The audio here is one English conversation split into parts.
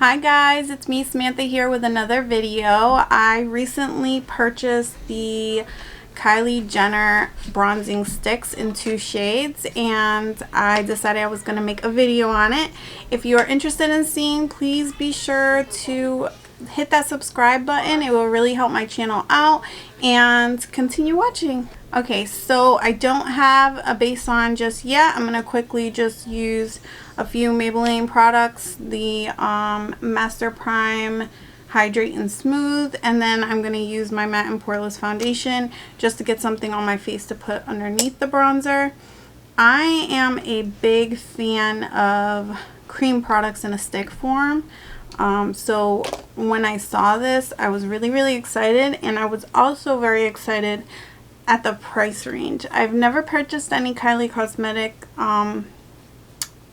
Hi guys, it's me Samantha here with another video. I recently purchased the Kylie Jenner Bronzing Sticks in 2 shades and I decided I was going to make a video on it. If you are interested in seeing, please be sure to hit that subscribe button. It will really help my channel out and continue watching. Okay, so I don't have a base on just yet. I'm going to quickly just use a few Maybelline products, the Master Prime Hydrate and Smooth, and then I'm going to use my Matte and Poreless foundation just to get something on my face to put underneath the bronzer. I am a big fan of cream products in a stick form. So when I saw this, I was really excited, and I was also very excited at the price range. I've never purchased any Kylie Cosmetic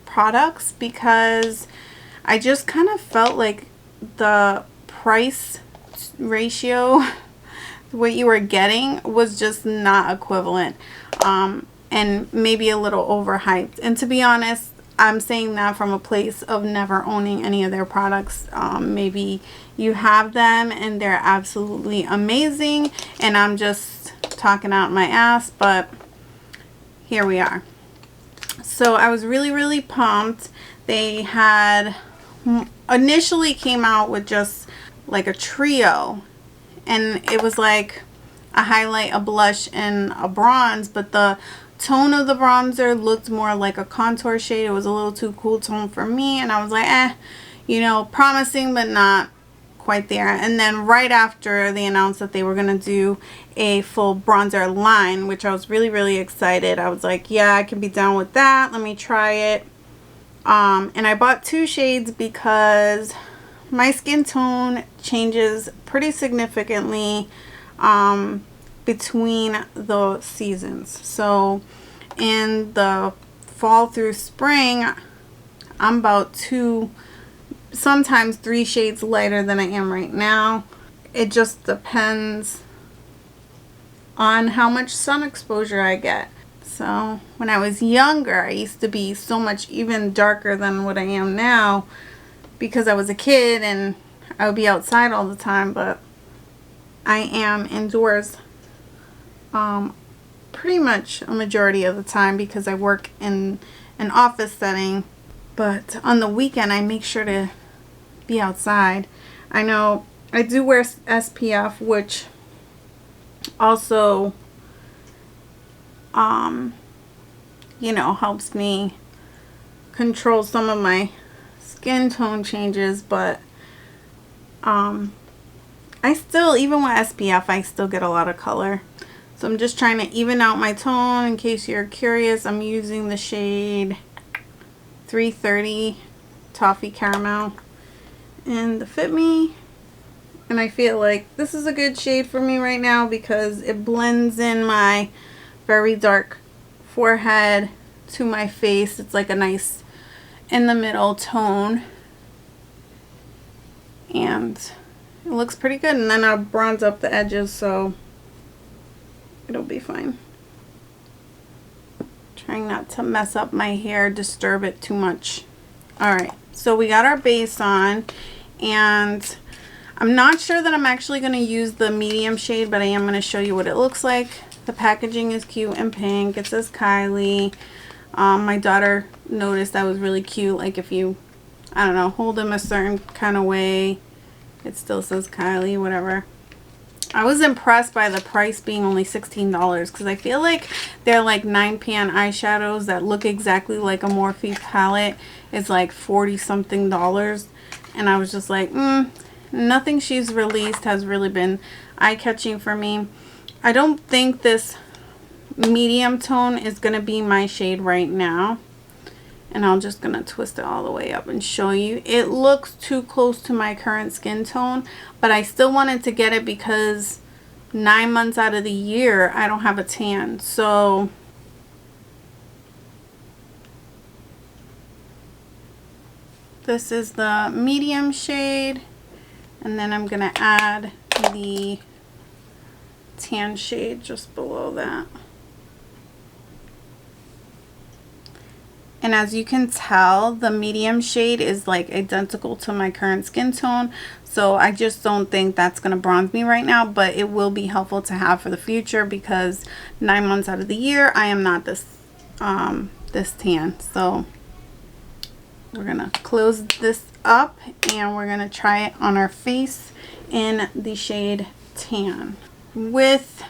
products because I just kind of felt like the price ratio, what you were getting, was just not equivalent, and maybe a little overhyped. And to be honest, I'm saying that from a place of never owning any of their products. Maybe you have them and they're absolutely amazing and I'm just talking out my ass, but here we are. So I was really pumped. They had initially came out with just like a trio, and it was like a highlight, a blush, and a bronze, but the tone of the bronzer looked more like a contour shade. It was a little too cool tone for me, and I was like, you know, promising but not quite there. And then right after they announced that they were gonna do a full bronzer line, which I was really excited. I was like, yeah, I can be down with that. Let me try it. And I bought 2 shades because my skin tone changes pretty significantly between the seasons. So in the fall through spring, I'm about 2, sometimes 3 shades lighter than I am right now. It just depends on how much sun exposure I get. So when I was younger, I used to be so much even darker than what I am now because I was a kid and I would be outside all the time, but I am indoors pretty much a majority of the time because I work in an office setting. But on the weekend, I make sure to be outside. I know I do wear SPF, which also you know, helps me control some of my skin tone changes, but I still, even with SPF, I still get a lot of color. So I'm just trying to even out my tone. In case you're curious, I'm using the shade 330 Toffee Caramel in the Fit Me, and I feel like this is a good shade for me right now because it blends in my very dark forehead to my face. It's like a nice in the middle tone and it looks pretty good, and then I'll bronze up the edges so it'll be fine. Trying not to mess up my hair, disturb it too much. Alright, so we got our base on, and I'm not sure that I'm actually going to use the medium shade, but I am going to show you what it looks like. The packaging is cute and pink. It says Kylie. My daughter noticed that was really cute. Like if you, I don't know, hold them a certain kind of way, it still says Kylie, whatever. I was impressed by the price being only $16 because I feel like they're like 9pan eyeshadows that look exactly like a Morphe palette. It's like 40 something dollars, and I was just like, nothing she's released has really been eye-catching for me. I don't think this medium tone is going to be my shade right now. And I'm just going to twist it all the way up and show you. It looks too close to my current skin tone, but I still wanted to get it because 9 months out of the year I don't have a tan. So this is the medium shade, and then I'm going to add the tan shade just below that. And as you can tell, the medium shade is like identical to my current skin tone. So I just don't think that's going to bronze me right now, but it will be helpful to have for the future because 9 months out of the year, I am not this tan. So we're going to close this up and we're going to try it on our face in the shade Tan. With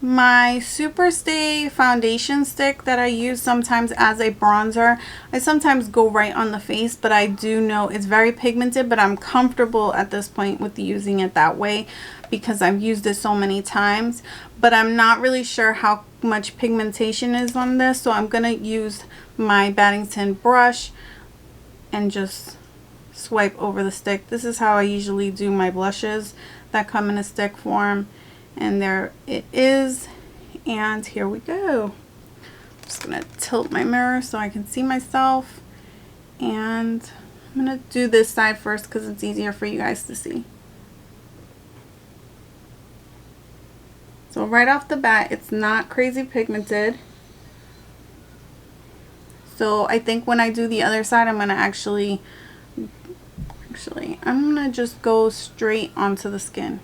my Superstay foundation stick that I use sometimes as a bronzer, I sometimes go right on the face, but I do know it's very pigmented, but I'm comfortable at this point with using it that way because I've used it so many times. But I'm not really sure how much pigmentation is on this, so I'm gonna use my Battington brush and just swipe over the stick. This is how I usually do my blushes that come in a stick form. And there it is, and here we go. I'm just gonna tilt my mirror so I can see myself, and I'm gonna do this side first because it's easier for you guys to see. So right off the bat, it's not crazy pigmented. So I think when I do the other side, I'm gonna I'm gonna just go straight onto the skin.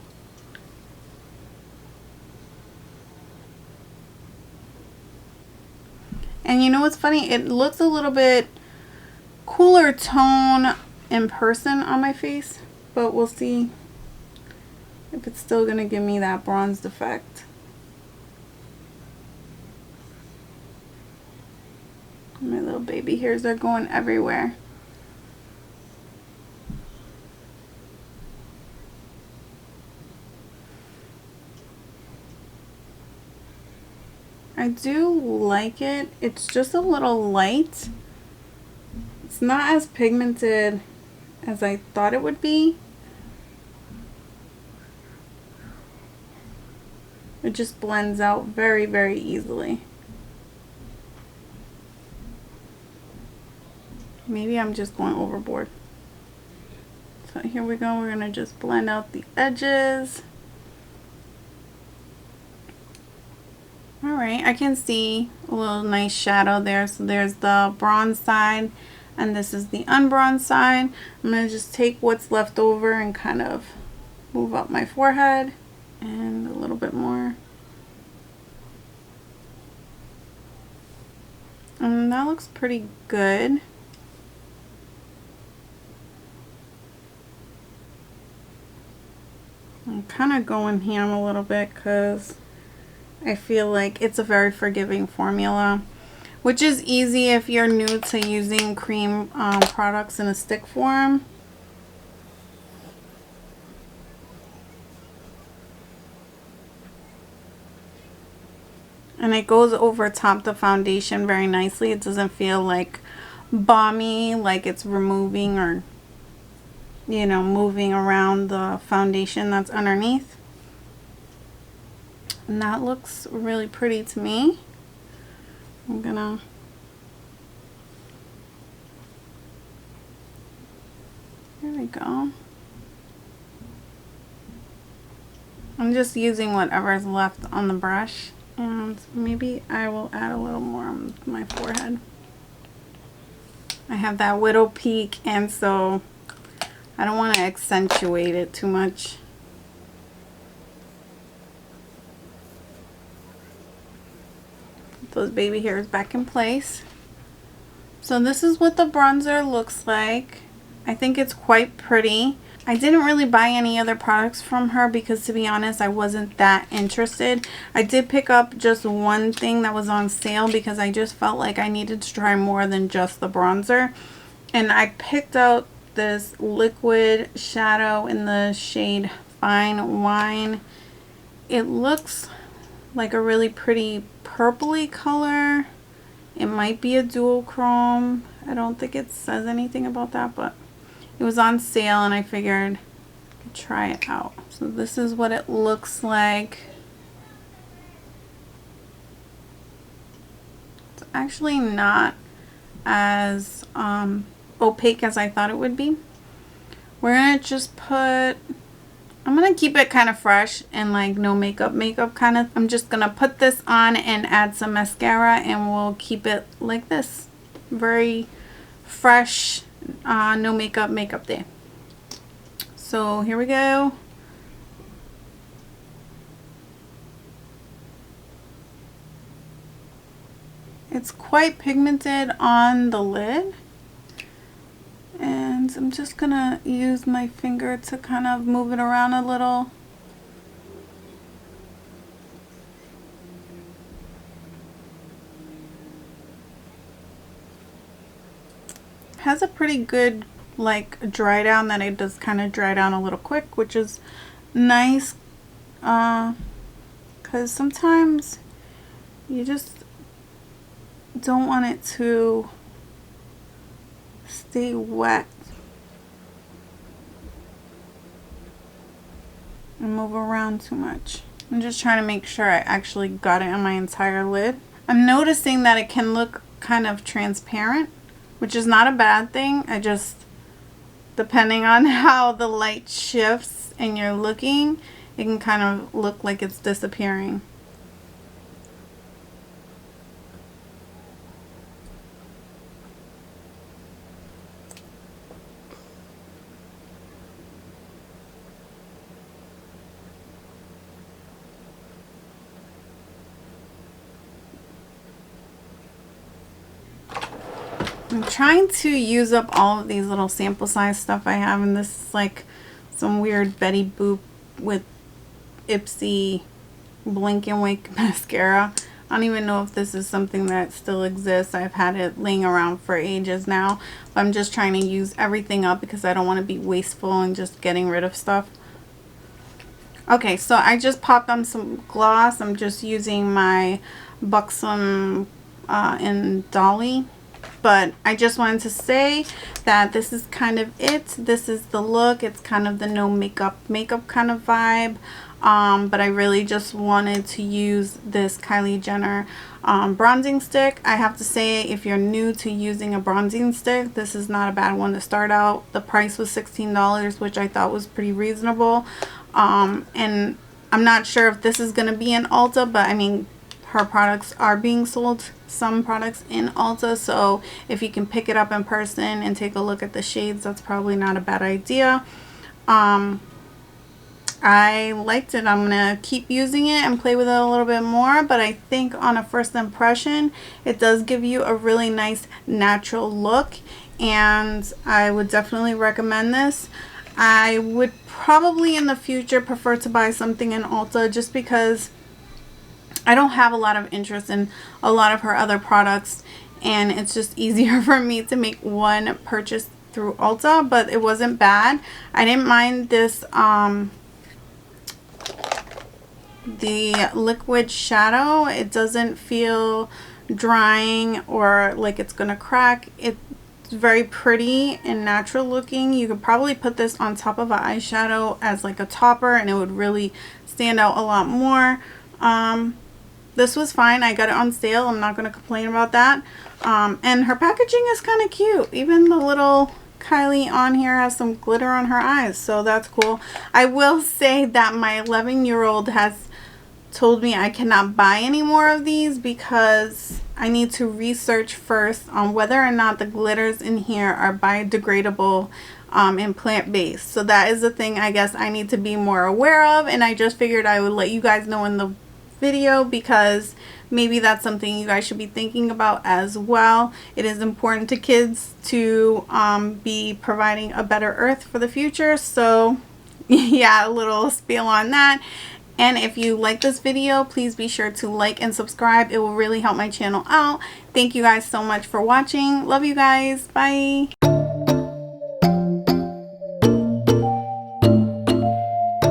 And you know what's funny? It looks a little bit cooler tone in person on my face, but we'll see if it's still gonna give me that bronzed effect. My little baby hairs are going everywhere. I do like it. It's just a little light. It's not as pigmented as I thought it would be. It just blends out very, very easily. Maybe I'm just going overboard. So here we go. We're gonna just blend out the edges. Alright, I can see a little nice shadow there. So there's the bronze side and this is the unbronzed side. I'm going to just take what's left over and kind of move up my forehead and a little bit more. And that looks pretty good. I'm kind of going ham a little bit because I feel like it's a very forgiving formula, which is easy if you're new to using cream products in a stick form. And it goes over top the foundation very nicely. It doesn't feel like balmy, like it's removing or, you know, moving around the foundation that's underneath. And that looks really pretty to me. I'm gonna there we go. I'm just using whatever's left on the brush, and maybe I will add a little more on my forehead. I have that widow peak, and so I don't want to accentuate it too much. Those baby hairs back in place. So this is what the bronzer looks like. I think it's quite pretty. I didn't really buy any other products from her because, to be honest, I wasn't that interested. I did pick up just one thing that was on sale because I just felt like I needed to try more than just the bronzer. And I picked out this liquid shadow in the shade Fine Wine. It looks like a really pretty purpley color. It might be a dual chrome. I don't think it says anything about that, but it was on sale and I figured I'd try it out. So this is what it looks like. It's actually not as opaque as I thought it would be. We're gonna just put, I'm gonna keep it kind of fresh and like no makeup kind of. I'm just gonna put this on and add some mascara and we'll keep it like this. very fresh, no makeup day. So here we go. It's quite pigmented on the lid. And I'm just gonna use my finger to kind of move it around a little. Has a pretty good like dry down, that it does kind of dry down a little quick, which is nice, because sometimes you just don't want it to stay wet and move around too much. I'm just trying to make sure I actually got it on my entire lid. I'm noticing that it can look kind of transparent, which is not a bad thing. I just, depending on how the light shifts and you're looking, it can kind of look like it's disappearing. I'm trying to use up all of these little sample size stuff I have, and this is like some weird Betty Boop with Ipsy Blink and Wake mascara. I don't even know if this is something that still exists. I've had it laying around for ages now, but I'm just trying to use everything up because I don't want to be wasteful and just getting rid of stuff. Okay, so I just popped on some gloss. I'm just using my Buxom in Dolly. But I just wanted to say that this is kind of it. This is the look. It's kind of the no makeup kind of vibe. But I really just wanted to use this Kylie Jenner bronzing stick. I have to say, if you're new to using a bronzing stick, this is not a bad one to start out. The price was $16, which I thought was pretty reasonable. And I'm not sure if this is going to be in Ulta, but I mean, her products are being sold, some products in Ulta, so if you can pick it up in person and take a look at the shades, that's probably not a bad idea. I liked it. I'm gonna keep using it and play with it a little bit more, but I think on a first impression it does give you a really nice natural look, and I would definitely recommend this. I would probably in the future prefer to buy something in Ulta, just because I don't have a lot of interest in a lot of her other products, and it's just easier for me to make one purchase through Ulta. But it wasn't bad. I didn't mind this the liquid shadow. It doesn't feel drying or like it's gonna crack. It's very pretty and natural looking. You could probably put this on top of an eyeshadow as like a topper and it would really stand out a lot more. This was fine. I got it on sale. I'm not going to complain about that. And her packaging is kind of cute. Even the little Kylie on here has some glitter on her eyes, so that's cool. I will say that my 11-year-old has told me I cannot buy any more of these because I need to research first on whether or not the glitters in here are biodegradable and plant-based. So that is the thing I guess I need to be more aware of, and I just figured I would let you guys know in the video because maybe that's something you guys should be thinking about as well. It is important to kids to be providing a better earth for the future. So yeah, a little spiel on that. And if you like this video, please be sure to like and subscribe. It will really help my channel out. Thank you guys so much for watching. Love you guys. Bye.